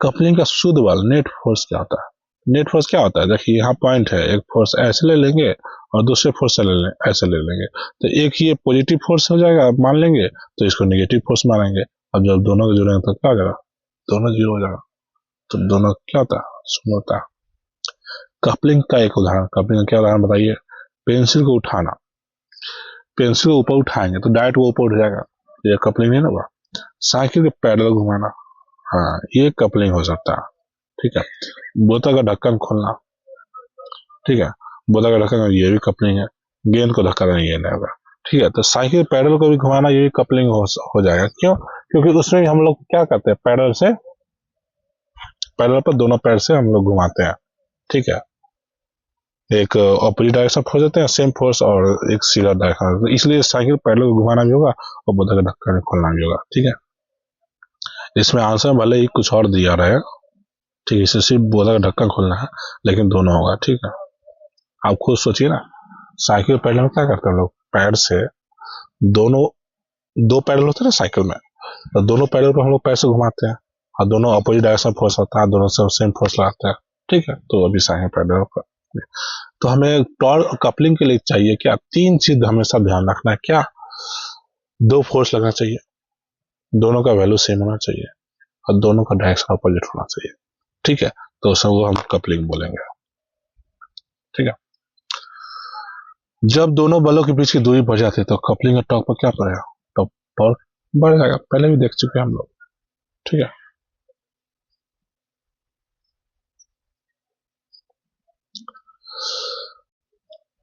कपलिंग का शुद्ध बल, नेट फोर्स क्या होता है। नेट फोर्स क्या होता है, देखिए यहाँ पॉइंट है, एक फोर्स ऐसे ले लेंगे और दूसरे फोर्स ऐसे ले लेंगे, तो एक ये पॉजिटिव फोर्स हो जाएगा मान लेंगे, तो इसको नेगेटिव फोर्स मानेंगे। अब जब दोनों को जोड़ेंगे तो क्या हो जाएगा, दोनों जीरो हो जाएगा, तो दोनों क्या होता है, शून्य होता है। कपलिंग का एक उदाहरण, कपलिंग का क्या उदाहरण बताइए, पेंसिल को उठाना, पेंसिल को ऊपर उठाएंगे तो डायरेक्ट वो ऊपर उठ जाएगा, ये कपलिंग नहीं होगा। साइकिल के पैडल घुमाना, हाँ ये कपलिंग हो सकता है, ठीक है। बोतल का ढक्कन खोलना, ठीक है, बोतल का ढक्कन, ये भी कपलिंग है। गेंद को धक्का देना, ये नहीं होगा, ठीक है। तो साइकिल पैडल को भी घुमाना, ये भी कपलिंग हो जाएगा, क्यों, क्योंकि उसमें भी हम लोग क्या करते हैं, पैडल से, पैडल पर दोनों पैर से हम लोग घुमाते हैं, ठीक है। एक ऑपोजिट डायरेक्शन फोर्स देते हैं सेम फोर्स, और एक सीधा डायरेक्शन, तो इसलिए साइकिल पैडल को घुमाना भी होगा और बोतल का ढक्कन खोलना भी होगा, ठीक है। इसमें आंसर भले ही कुछ और दिया रहे, ठीक है, इसे सिर्फ बोतल का ढक्कन खोलना है, लेकिन दोनों होगा, ठीक है। आप खुद सोचिए ना, साइकिल पैडल में क्या करते हैं लोग, पैर से दोनों, दो पैडल होते हैं ना साइकिल में, तो दोनों पैडल को हम लोग पैर से घुमाते हैं और दोनों अपोजिट डायरेक्शन फोर्स होता है, दोनों से सेम फोर्स लगाते हैं, ठीक है। तो अभी साइकिल पैडल का, तो हमें टॉर्क कपलिंग के लिए चाहिए क्या, तीन चीज हमेशा ध्यान रखना है, क्या, दो फोर्स लगना चाहिए, दोनों का वैल्यू सेम होना चाहिए और दोनों का डायरेक्शन अपोजिट होना चाहिए, ठीक है। तो सब हम कपलिंग बोलेंगे, ठीक है। जब दोनों बलों के बीच की दूरी बढ़ जाती है तो कपलिंग और टॉर्क पर क्या पड़ेगा, तो टॉर्क बढ़ जाएगा, पहले भी देख चुके हैं हम लोग, ठीक है।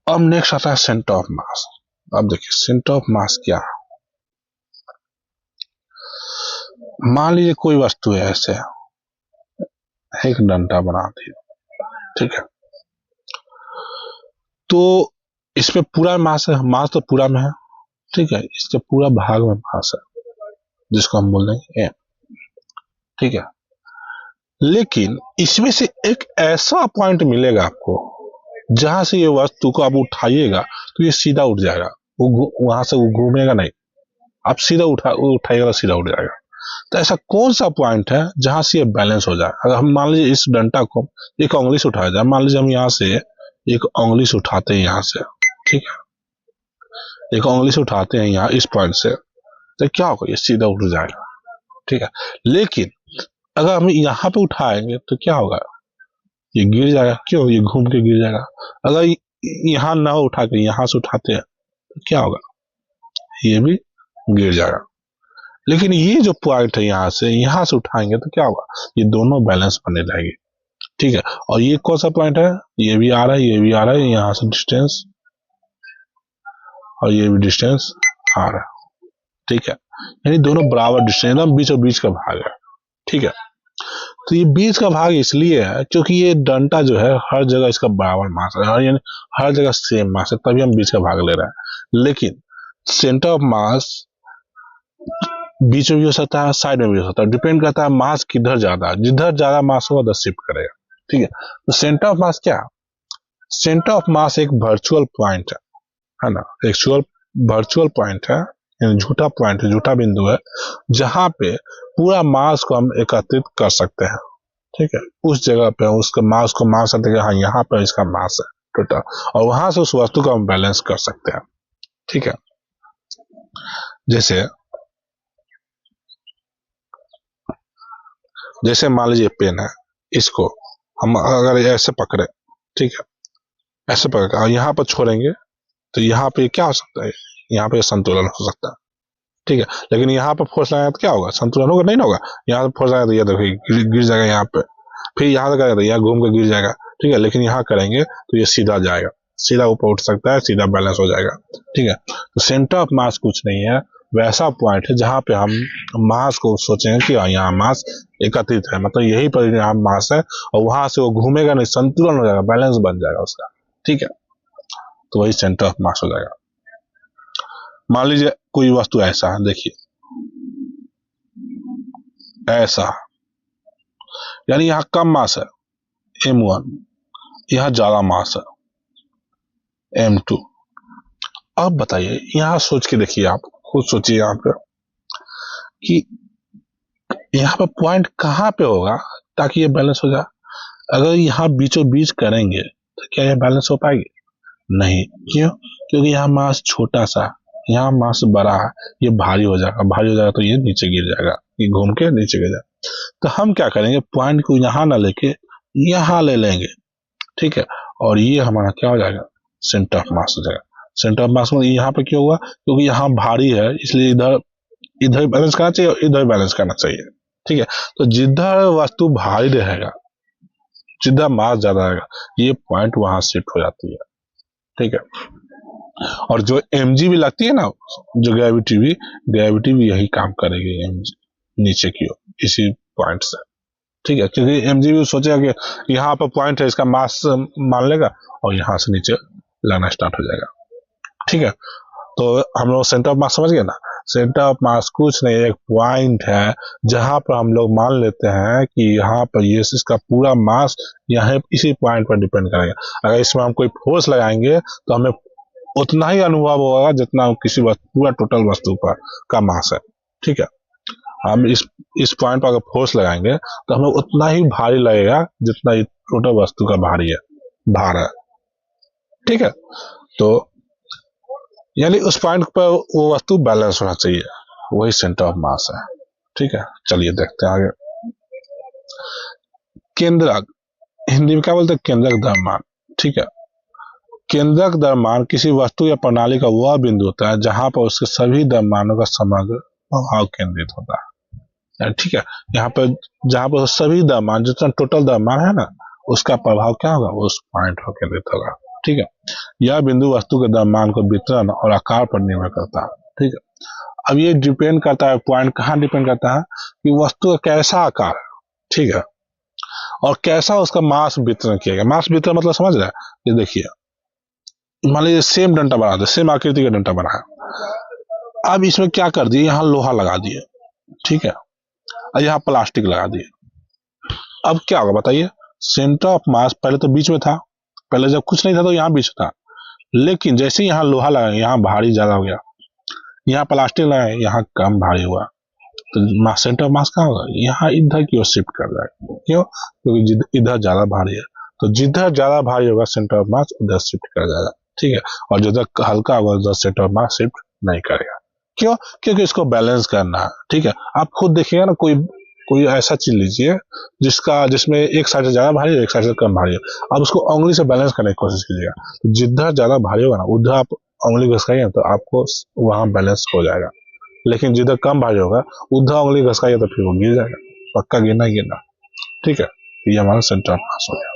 अब नेक्स्ट आता है सेंटर ऑफ मास। अब देखिए सेंटर ऑफ मास क्या है, मान लीजिए कोई वस्तु है ऐसे, एक डंडा बना दिया, ठीक है, तो इसमें पूरा मास है, मास तो पूरा में है, ठीक है, इसके पूरा भाग में मास है जिसको हम बोल देंगे एम, ठीक है। लेकिन इसमें से एक ऐसा पॉइंट मिलेगा आपको जहां से ये वस्तु को आप उठाइएगा तो ये सीधा उठ जाएगा, वो वहां से वो घूमेगा नहीं, आप सीधा उठाइएगा तो सीधा उठ जाएगा। तो ऐसा कौन सा पॉइंट है जहां से ये बैलेंस हो जाए, अगर हम मान लीजिए इस डंडा को एक उंगली से उठाया जाए, मान लीजिए हम यहाँ से एक उंगली से उठाते हैं यहाँ से, ठीक है, एक उंगली से उठाते हैं यहाँ इस पॉइंट से, तो क्या होगा, ये सीधा उठ जाएगा। ठीक है, लेकिन अगर हम यहाँ पे उठाएंगे तो क्या होगा, ये गिर जाएगा। क्यों, ये घूम के गिर जाएगा। अगर यहाँ ना उठा के यहाँ से उठाते हैं तो क्या होगा, ये भी गिर जाएगा। लेकिन ये जो पॉइंट है यहाँ से उठाएंगे तो क्या होगा, ये दोनों बैलेंस बने रहेंगे। ठीक है, और ये कौन सा पॉइंट है, ये भी आ रहा है, ये भी आ रहा है, यहाँ से डिस्टेंस और ये भी डिस्टेंस आ रहा है। ठीक है, यानी दोनों बराबर डिस्टेंस, एकदम बीचों बीच का भाग है। ठीक है, तो ये बीच का भाग इसलिए है क्योंकि ये डंटा जो है हर जगह इसका बराबर मास है, यानी हर जगह सेम मास है, तभी हम बीच का भाग ले रहे हैं। लेकिन सेंटर ऑफ मास बीच में भी हो सकता है, साइड में भी हो सकता है, डिपेंड करता है मास किधर ज्यादा है। जिधर ज्यादा मास होगा उधर शिफ्ट करेगा। ठीक है, तो सेंटर ऑफ मास क्या है, सेंटर ऑफ मास एक वर्चुअल पॉइंट है ना, एक्चुअल वर्चुअल पॉइंट है, यानी झूठा पॉइंट है, झूठा बिंदु है, जहां पे पूरा मास को हम एकत्रित कर सकते हैं। ठीक है, उस जगह पे उसका मास को मान सकते हैं, हाँ यहाँ पर इसका मास है टोटल, और वहां से उस वस्तु को हम बैलेंस कर सकते हैं। ठीक है, जैसे मान लीजिए पेन है, इसको हम अगर ऐसे पकड़े, ठीक है, ऐसे पकड़ और यहाँ पर छोड़ेंगे तो यहाँ पे क्या हो सकता है, यहाँ पे संतुलन हो सकता है। ठीक है, लेकिन यहाँ पर फोर्स लगाएंगे तो क्या होगा, संतुलन होगा, नहीं होगा। यहाँ पे फोर्स लगाएंगे तो ये देखिए गिर जाएगा यहाँ पे, फिर यहाँ से करेंगे तो यहाँ घूम के गिर जाएगा। ठीक है, लेकिन यहाँ करेंगे तो ये सीधा जाएगा, सीधा ऊपर उठ सकता है, सीधा बैलेंस हो जाएगा। ठीक है, तो सेंटर ऑफ मास कुछ नहीं है, वैसा पॉइंट है जहां पे हम मास को सोचेंगे कि यहाँ मास एकत्रित है, मतलब यही पर यहाँ मास है, और वहां से वो घूमेगा नहीं, संतुलन हो जाएगा, बैलेंस बन जाएगा उसका। ठीक है, तो वही सेंटर ऑफ मास हो जाएगा। मान लीजिए कोई वस्तु ऐसा है, देखिए ऐसा, यानी यहाँ कम मास है m1, यहाँ ज्यादा मास है m2। अब बताइए, यहाँ सोच के देखिए, आप खुद सोचिए यहाँ पे कि यहाँ पे पॉइंट कहाँ पे होगा ताकि ये बैलेंस हो जाए। अगर यहाँ बीचों बीच करेंगे तो क्या ये बैलेंस हो पाएगी, नहीं। क्यों, क्योंकि यहाँ मास छोटा सा, यहाँ मास बड़ा है, ये भारी हो जाएगा, भारी हो जाएगा तो ये नीचे गिर जाएगा, ये घूम के नीचे गिर जाएगा। तो हम क्या करेंगे, पॉइंट को यहाँ ना लेके यहाँ ले लेंगे। ठीक है, और ये हमारा क्या हो जाएगा, सेंटर ऑफ मास हो जाएगा। सेंटर ऑफ मास में यहाँ पे क्यों हुआ, क्योंकि यहाँ भारी है, इसलिए इधर इधर बैलेंस करना चाहिए, इधर बैलेंस करना चाहिए। ठीक है, तो जिधर वस्तु भारी रहेगा, जिधर मास ज्यादा रहेगा, ये पॉइंट वहां शिफ्ट हो जाती है। ठीक है, और जो mg भी लगती है ना, जो ग्रेविटी भी यही काम करेगी, mg नीचे की ओर, इसी पॉइंट से। ठीक है, क्योंकि mg भी सोचेगा कि यहाँ पर पॉइंट है, इसका मास मान लेगा और यहाँ से नीचे लगना स्टार्ट हो जाएगा। ठीक है, तो हम लोग सेंटर ऑफ मास समझ गए ना। सेंटर ऑफ मास कुछ नहीं, एक पॉइंट है जहां पर हम लोग मान लेते हैं कि यहाँ पर ये इसका पूरा मास यहाँ इसी पॉइंट पर डिपेंड करेगा। अगर इसमें हम कोई फोर्स लगाएंगे तो हमें उतना ही अनुभव होगा जितना किसी पूरा टोटल वस्तु पर का मास है। ठीक है, हम इस पॉइंट पर अगर फोर्स लगाएंगे तो हमें उतना ही भारी लगेगा जितना टोटल वस्तु का भार है। ठीक है, तो यानी उस पॉइंट पर वो वस्तु बैलेंस होना चाहिए, वही सेंटर ऑफ मास है। ठीक है, चलिए देखते हैं आगे। केंद्रक, हिंदी में क्या बोलते हैं, केंद्रक द्रव्यमान। ठीक है, केंद्रक द्रव्यमान किसी वस्तु या प्रणाली का वह बिंदु होता है जहां पर उसके सभी द्रव्यमानों का समग्र प्रभाव केंद्रित होता है। ठीक है, यहाँ पर जहां पर सभी द्रव्यमान, जितना टोटल द्रव्यमान है ना, उसका प्रभाव क्या होगा, वो उस पॉइंट पर केंद्रित होगा। ठीक है, यह बिंदु वस्तु के द्रव्यमान को वितरण और आकार पर निर्भर करता है। ठीक है, अब ये डिपेंड करता है, पॉइंट कहाँ डिपेंड करता है कि वस्तु का कैसा आकार है। ठीक है, और कैसा उसका मास वितरण किया गया। मास वितरण मतलब समझ रहे हैं, ये देखिए मान लीजिए सेम डंडा बना दे, सेम आकृति का डंडा बना है, अब इसमें क्या कर दिए, यहाँ लोहा लगा दिए। ठीक है, और यहाँ प्लास्टिक लगा दिए। अब क्या होगा बताइए, सेंटर ऑफ मास पहले तो बीच में था, पहले जब कुछ नहीं था तो यहाँ बीच था, लेकिन जैसे यहाँ लोहा लगा, यहाँ भारी ज्यादा हो गया, यहाँ प्लास्टिक लगा, यहाँ कम भारी हुआ, तो सेंटर ऑफ मास कहाँ होगा, यहाँ इधर की ओर शिफ्ट कर जाएगा। क्यों, क्योंकि इधर ज्यादा भारी है, तो जिधर ज्यादा भारी होगा सेंटर ऑफ मास उधर शिफ्ट कर जाएगा। ठीक है, और जिधर हल्का होगा उधर सेंटर ऑफ मास शिफ्ट नहीं करेगा। क्यों? क्योंकि इसको बैलेंस करना है। ठीक है, आप खुद देखिएगा ना, कोई कोई ऐसा चीज लीजिए जिसमें एक साइड से ज्यादा भारी है, एक साइड से कम भारी है, आप उसको उंगली से बैलेंस करने की कोशिश कीजिएगा। तो जिधर ज्यादा भारी होगा ना उधर आप उंगली घुसकाइए तो आपको वहां बैलेंस हो जाएगा, लेकिन जिधर कम भारी होगा उधर उंगली घुसकाइए तो फिर वो गिर जाएगा, पक्का गिरना ही गिरना। ठीक है, तो ये हमारा सेंटर ऑफ मास हो गया।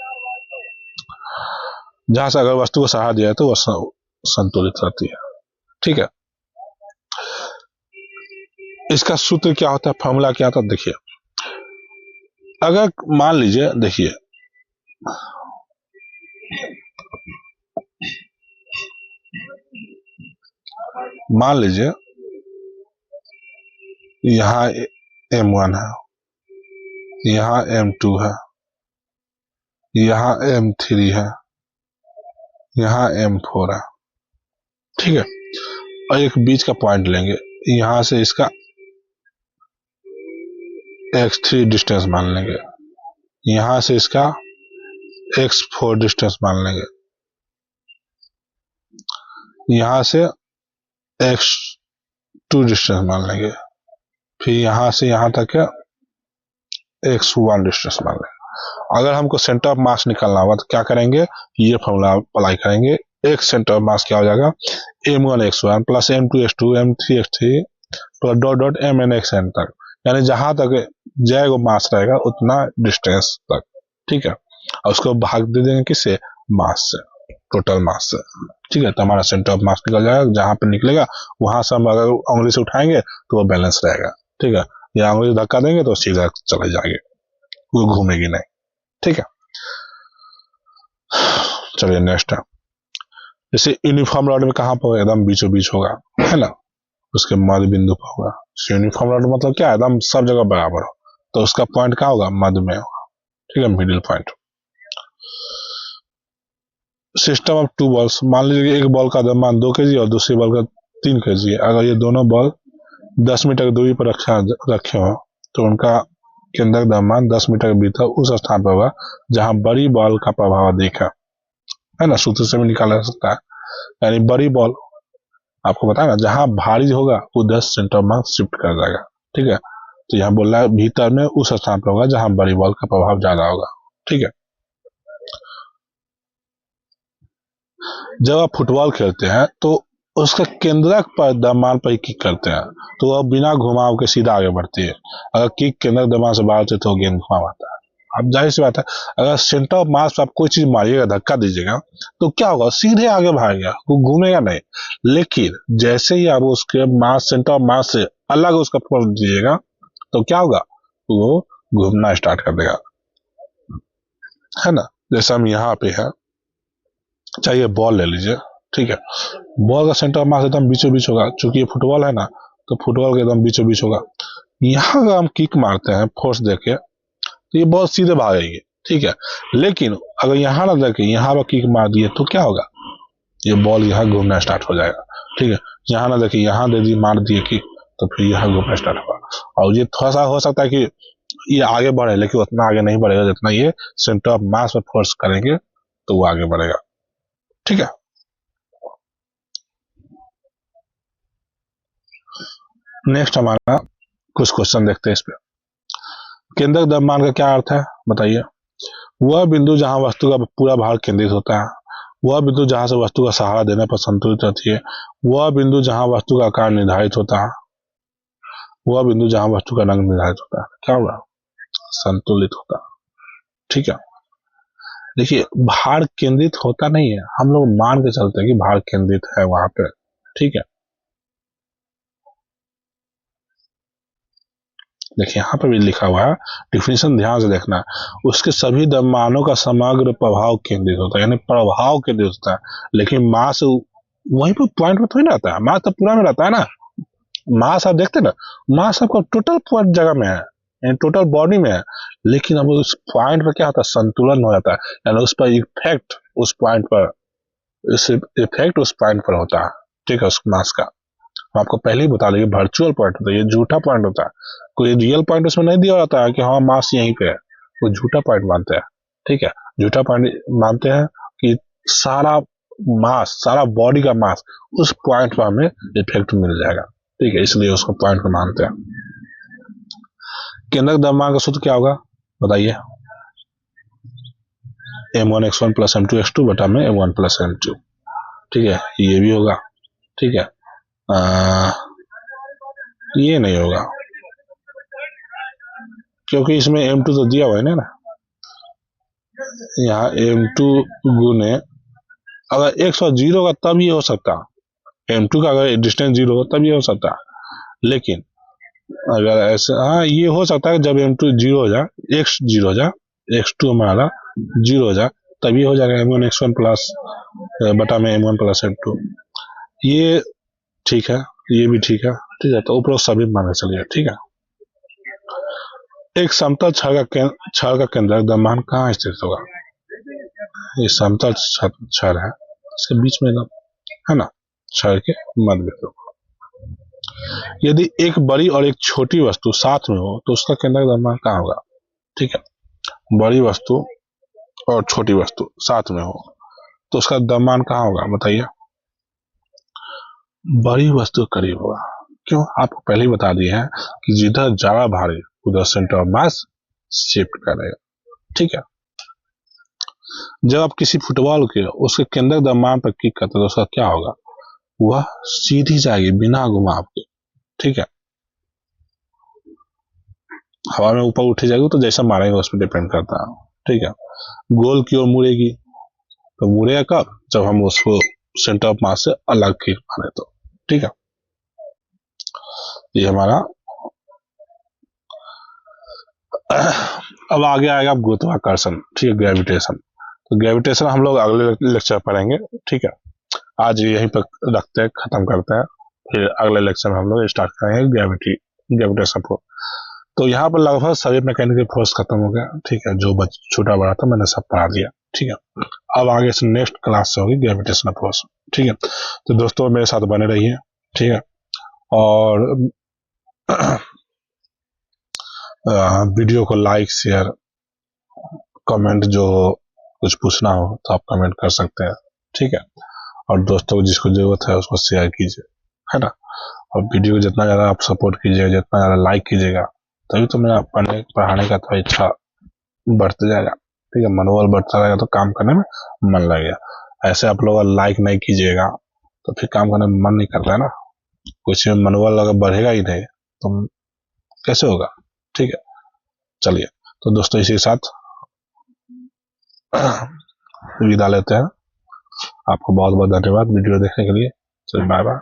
जहां से अगर वस्तु को सहारा दिया है तो वह संतुलित रहती है। ठीक है, इसका सूत्र क्या होता है, फॉर्मूला क्या होता है, देखिए अगर मान लीजिए, देखिए मान लीजिए यहाँ M1 है, यहाँ M2 है, यहाँ M3 है, यहाँ M4 है। ठीक है, और एक बीच का पॉइंट लेंगे, यहां से इसका x3 डिस्टेंस मान लेंगे, यहां से इसका x4 डिस्टेंस मान लेंगे, यहां से x2 डिस्टेंस मान लेंगे, फिर यहां से यहां तक x1 डिस्टेंस मान लेंगे। अगर हमको सेंटर ऑफ मास निकालना होगा तो क्या करेंगे, ये फॉर्मूला अप्लाई करेंगे। एक सेंटर ऑफ मास क्या हो जाएगा, m1 x1 plus m2 x2 m3 x3 plus dot dot mn xn तक, यानी जहां तक जाएगा मास रहेगा उतना डिस्टेंस तक। ठीक है, और उसको भाग दे देंगे किससे, मास से, टोटल मास से। ठीक है, तो हमारा सेंटर ऑफ मास निकल जाएगा, जहां पे निकलेगा वहां से हम अगर उंगली से उठाएंगे तो वो बैलेंस रहेगा। ठीक है, या उंगली धक्का देंगे तो सीधा चले जाएंगे, वो घूमेगी नहीं। ठीक है, चलिए नेक्स्ट है, जैसे यूनिफॉर्म रॉड में कहां पर एकदम बीचों बीच होगा, है ना, उसके मध्य बिंदु पर होगा। यूनिफॉर्म रॉड मतलब क्या, एकदम सब जगह बराबर हो, तो उसका पॉइंट क्या होगा, मध्य में होगा। ठीक है, middle point. System of two balls, मान लीजिए एक बॉल का द्रव्यमान 2 kg और दूसरी बॉल का 3 kg है। अगर ये दोनों बॉल 10 मीटर की दूरी पर रखे हो तो उनका केंद्रक द्रव्यमान 10 मीटर के भीतर उस स्थान पर होगा जहां बड़ी बॉल का प्रभाव अधिक है ना, सूत्र से भी निकाला जा सकता है। यानी बड़ी बॉल आपको पता है ना, जहां भारी होगा वो 10 सेंटर ऑफ मास शिफ्ट कर जाएगा। ठीक है, तो यहाँ बोल रहा है भीतर में उस स्थान पर होगा जहां बड़ी बॉल का प्रभाव ज्यादा होगा। ठीक है, जब आप फुटबॉल खेलते हैं तो उसका केंद्रक पर द्रव्यमान पर किक करते हैं तो वह बिना घुमाव के सीधा आगे बढ़ती है। अगर किक केंद्रक द्रव्यमान से बाहर होती है तो गेंद घुमाव आता है। अब जाहिर सी बात है, अगर सेंटर ऑफ मास पर आप कोई चीज मारिएगा, धक्का दीजिएगा तो क्या होगा, सीधे आगे भागेगा, वो घूमेगा नहीं। लेकिन जैसे ही आप उसके मास, सेंटर ऑफ मास से अलग उसका फोर्स दीजिएगा तो क्या होगा, वो घूमना स्टार्ट कर देगा, है ना। जैसे हम यहाँ पे है, चाहिए बॉल ले लीजिए। ठीक है, बॉल का सेंटर ऑफ मास एकदम बीचों बीच होगा, चूंकि ये फुटबॉल है ना, तो फुटबॉल के एकदम बीचों बीच होगा। यहाँ अगर हम किक मारते हैं फोर्स देके तो ये बॉल सीधे भागेगी। ठीक है, लेकिन अगर यहाँ ना देके यहाँ पर किक मार दिए तो क्या होगा, ये बॉल यहाँ घूमना स्टार्ट हो जाएगा। ठीक है, यहाँ ना देखे यहाँ दे दी, मार दिए किक तो फिर यहाँ घूमना स्टार्ट होगा। और ये थोड़ा सा हो सकता है कि ये आगे बढ़े, लेकिन उतना आगे नहीं बढ़ेगा जितना ये सेंटर ऑफ मास पर फोर्स करेंगे तो वो आगे बढ़ेगा। ठीक है, नेक्स्ट हमारा कुछ क्वेश्चन देखते हैं इस पे। केंद्रक द्रव्यमान का क्या अर्थ है बताइए, वह बिंदु जहां वस्तु का पूरा भार केंद्रित होता है, वह बिंदु जहां से वस्तु का सहारा देने पर संतुलित रहती है, वह बिंदु जहां वस्तु का आकार निर्धारित होता है, वह बिंदु जहां वस्तु का रंग निर्धारित होता है, क्या होगा, संतुलित होता है। ठीक है, देखिए भार केंद्रित होता नहीं है, हम लोग मान के चलते हैं कि भार केंद्रित है वहां पे। ठीक है, देखिए यहाँ पर भी लिखा हुआ है, डिफिनेशन ध्यान से देखना, उसके सभी द्रव्यमानों का समग्र प्रभाव केंद्रित होता है, यानी प्रभाव केंद्रित होता है, लेकिन मास वहीं पर पॉइंट पर थोड़ी ना रहता है, मास तो पूरा में रहता है ना। मास आप देखते ना, मास आपका टोटल पॉइंट जगह में है, यानी टोटल बॉडी में है, लेकिन अब उस पॉइंट पर क्या होता है, संतुलन हो जाता है, यानी उस पर इफेक्ट उस पॉइंट पर, इफेक्ट उस पॉइंट पर होता है। ठीक है, उस मास का हम आपको पहले ही बता देंगे, वर्चुअल पॉइंट होता है, ये झूठा पॉइंट होता है, कोई रियल पॉइंट उसमें नहीं दिया जाता है कि हाँ मास यहीं पे है, वो झूठा पॉइंट मानते हैं। ठीक है, झूठा पॉइंट मानते हैं कि सारा मास, सारा बॉडी का मास उस पॉइंट पर हमें इफेक्ट मिल जाएगा। ठीक है, इसलिए उसको पॉइंट को मानते हैं। केंद्रक द्रव्यमान का सूत्र क्या होगा बताइए? m1x1 प्लस m2x2 बटा में m1 प्लस m2। ठीक है, ये भी होगा। ठीक है, ये नहीं होगा क्योंकि इसमें m2 तो दिया हुआ है ना, यहाँ m2 गुने, अगर x और 0 का तब ये हो सकता, m2 का अगर डिस्टेंस 0 हो तब ये हो सकता, लेकिन अगर ऐसे, हाँ ये हो सकता है जब m2 0 हो जाए, x 0 हो जाए, x2 हमारा 0 हो जाए, तभी हो जाएगा m1x1 प्लस बटा में m1 प्लस m2। ये ठीक है, ये भी ठीक है। ठीक है, तो उपरोक्त सभी माने चलिए। ठीक है, एक समतल छड़ का केंद्रक द्रव्यमान कहाँ स्थित होगा? ये समतल छड़ है, इसके बीच में है ना, छड़ के मध्य बिंदु। यदि एक बड़ी और एक छोटी वस्तु साथ में हो तो उसका केंद्रक द्रव्यमान कहाँ होगा? ठीक है, बड़ी वस्तु और छोटी वस्तु साथ में हो तो उसका द्रव्यमान कहाँ होगा बताइए? बड़ी वस्तु करीब होगा। क्यों? आपको पहले ही बता दिए हैं कि जिधर ज्यादा भारी उधर सेंटर ऑफ मास शिफ्ट करेगा। ठीक है, जब आप किसी फुटबॉल के उसके केंद्रक द्रव्यमान पर क्लिक करते हैं तो उसका क्या होगा? वह सीधी जाएगी बिना घुमाव के। ठीक है, हवा में ऊपर उठी जाएगी तो जैसा मारेंगे उस पर डिपेंड करता है। ठीक है, गोल की ओर मुड़ेगी तो मुड़ेगा कब? जब हम उसको सेंटर ऑफ मास से अलग खींच मारे तो। ठीक है, ये हमारा अब आगे आएगा गुरुत्वाकर्षण। ठीक है, ग्रेविटेशन। तो ग्रेविटेशन हम लोग अगले लेक्चर पढ़ेंगे। ठीक है, आज यहीं पर रखते हैं, खत्म करते हैं, फिर अगले लेक्चर में हम लोग स्टार्ट करेंगे ग्रेविटेशन को। तो यहाँ पर लगभग सभी मैकेनिकल फोर्स खत्म हो गया। ठीक है, जो छोटा बड़ा था मैंने सब पढ़ा दिया। ठीक है, अब आगे से नेक्स्ट क्लास से होगी ग्रेविटेशनल फोर्स। ठीक है, तो दोस्तों मेरे साथ बने रहिए। ठीक है, और वीडियो को लाइक शेयर कमेंट, जो कुछ पूछना हो तो आप कमेंट कर सकते हैं। ठीक है, और दोस्तों को जिसको जरूरत है उसको शेयर कीजिए, है ना। और वीडियो को जितना ज़्यादा आप सपोर्ट कीजिएगा, जितना ज़्यादा लाइक कीजिएगा, तभी तो मेरा पढ़ाने का तो इच्छा बढ़ते जाएगा। ठीक है, मनोबल बढ़ता रहेगा तो काम करने में मन लगेगा। ऐसे आप लोग लाइक नहीं कीजिएगा तो फिर काम करने में मन नहीं करता है ना। कुछ मनोबल अगर बढ़ेगा ही नहीं तो कैसे होगा? ठीक है, चलिए, तो दोस्तों इसी के साथ विदा लेते हैं। आपको बहुत बहुत धन्यवाद वीडियो देखने के लिए। चलिए, बाय बाय।